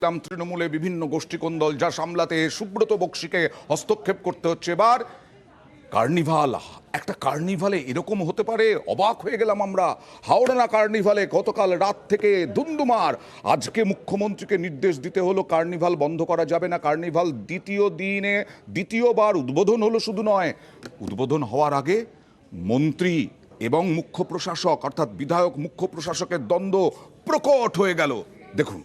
তৃণমূলে বিভিন্ন গোষ্ঠীকোন্দল যা সামলাতে সুব্রত বক্সিকে হস্তক্ষেপ করতে হচ্ছে। এবার কার্নিভাল, একটা কার্নিভালে এরকম হতে পারে, অবাক হয়ে গেলাম আমরা। হাওড়া কার্নিভালে গতকাল রাত থেকে দুমদুমার। আজকে মুখ্যমন্ত্রীকে নির্দেশ দিতে হলো কার্নিভাল বন্ধ করা যাবে না। কার্নিভাল দ্বিতীয় দিনে দ্বিতীয়বার উদ্বোধন হলো, শুধু নয়, উদ্বোধন হওয়ার আগে মন্ত্রী এবং মুখ্য প্রশাসক অর্থাৎ বিধায়ক মুখ্য প্রশাসকের দ্বন্দ্ব প্রকট হয়ে গেল। দেখুন।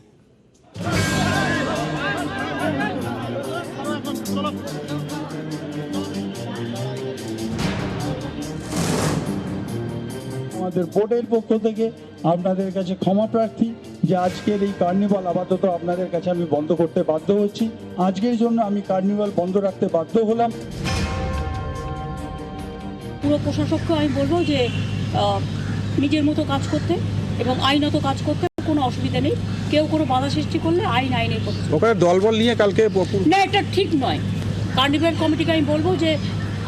আমাদের বোর্ডের পক্ষ থেকে আপনাদের কাছে ক্ষমা প্রার্থী যে আজকের এই কার্নিভাল আপাতত আপনাদের কাছে আমি বন্ধ করতে বাধ্য হচ্ছি। আজকের জন্য আমি কার্নিভাল বন্ধ রাখতে বাধ্য হলাম। পুরো প্রশাসককে আমি বলবো যে নিজের মতো কাজ করতে এবং আইনত কাজ করতে কোনো অসুবিধা নেই। কেউ কোনো বাধা সৃষ্টি করলে আইনের পথে। ওখানে দলবল নিয়ে কালকে না, এটা ঠিক নয়। কার্নিভাল কমিটিকে আমি বলবো যে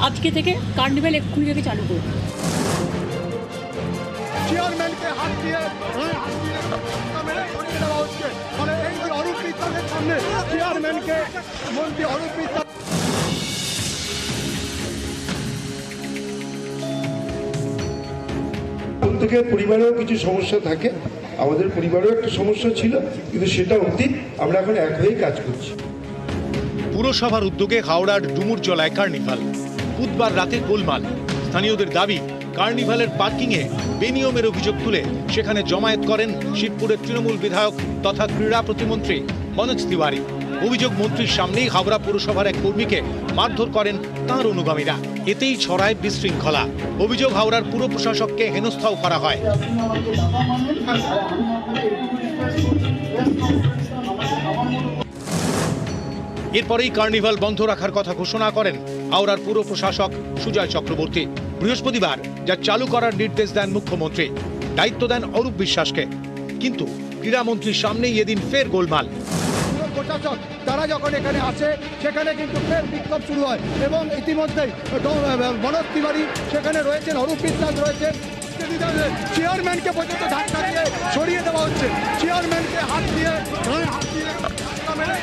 আজকে থেকে কার্নিভাল এক্ষুনি থেকে চালু করবে। চেয়ারম্যানকে হাত দিয়ে দেওয়া হচ্ছে, মানে এই যে অরূপ বিশ্বাসের সামনে চেয়ারম্যানকে মন্ত্রী অরূপ বিশ্বাস প্রত্যেকের পরিবারেও কিছু সমস্যা থাকে, আমাদের পরিবারেও একটা সমস্যা ছিল, কিন্তু সেটা অতীত। আমরা এখন এক হয়েই কাজ করছি। পুরসভার উদ্যোগে হাওড়ার ডুমুরজলায় কার্নিভাল, বুধবার রাতে গোলমাল। স্থানীয়দের দাবি, কার্নিভালের পার্কিংয়ে বেনিয়মের অভিযোগ তুলে সেখানে জমায়েত করেন শিবপুরের তৃণমূল বিধায়ক তথা ক্রীড়া প্রতিমন্ত্রী মনোজ তিওয়ারি। অভিযোগ, মন্ত্রীর সামনেই হাওড়া পুরসভার এক কর্মীকে মারধর করেন তাঁর অনুগামীরা। এতেই ছড়ায় বিশৃঙ্খলা। অভিযোগ, হাওড়ার পুর প্রশাসককে হেনস্থাও করা হয়। এরপরেই কার্নিভাল বন্ধ রাখার কথা ঘোষণা করেন হাওড়ার পুর প্রশাসক সুজয় চক্রবর্তী। বৃহস্পতিবার যা চালু করার নির্দেশ দেন মুখ্যমন্ত্রী, দায়িত্ব দেন অরূপ বিশ্বাসকে। কিন্তু ক্রীড়ামন্ত্রীর সামনেই এদিন ফের গোলমাল। প্রশাসক তারা যখন এখানে আসে সেখানে কিন্তু ফের বিক্ষোভ শুরু হয় এবং ইতিমধ্যেই মনোজ তিওয়ারি সেখানে রয়েছেন, অরূপ বিশ্বাস রয়েছেন। চেয়ারম্যানকে পর্যন্ত ধাক্কা দিয়ে সরিয়ে দেওয়া হচ্ছে, চেয়ারম্যানকে হাত দিয়ে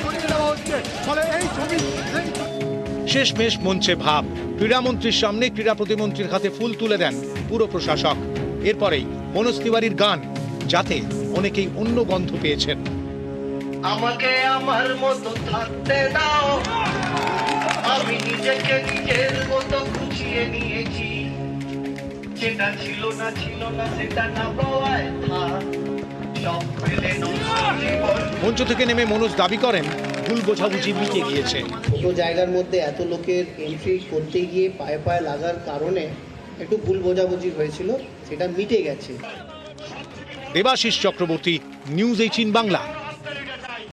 সরিয়ে দেওয়া হচ্ছে। ফলে এই ছবি শেষমেশ মঞ্চে ভাব। ক্রীড়ামন্ত্রীর সামনে ক্রীড়া প্রতিমন্ত্রীর হাতে ফুল তুলে দেন পুর প্রশাসক। এরপরেই মনোজ তিওয়ারির গান, যাতে অনেকেই অন্য গন্ধ পেয়েছেন। আমাকে আমার মতো থাকতে দাও, আমি নিজেকে নিজের মতো গুছিয়ে নিয়েছি। যেটা ছিল না সেটা না পাওয়ায় সব পেলে মঞ্চ থেকে নেমে মনোজ দাবি করেন ভুল বোঝাবুঝি মিটে গিয়েছে। ছোট জায়গার মধ্যে এত লোকের এন্ট্রি করতে গিয়ে পায়ে পায়ে লাগার কারণে একটু ভুল বোঝাবুঝি হয়েছিল, সেটা মিটে গেছে। দেবাশিস চক্রবর্তী, নিউজ 18 বাংলা।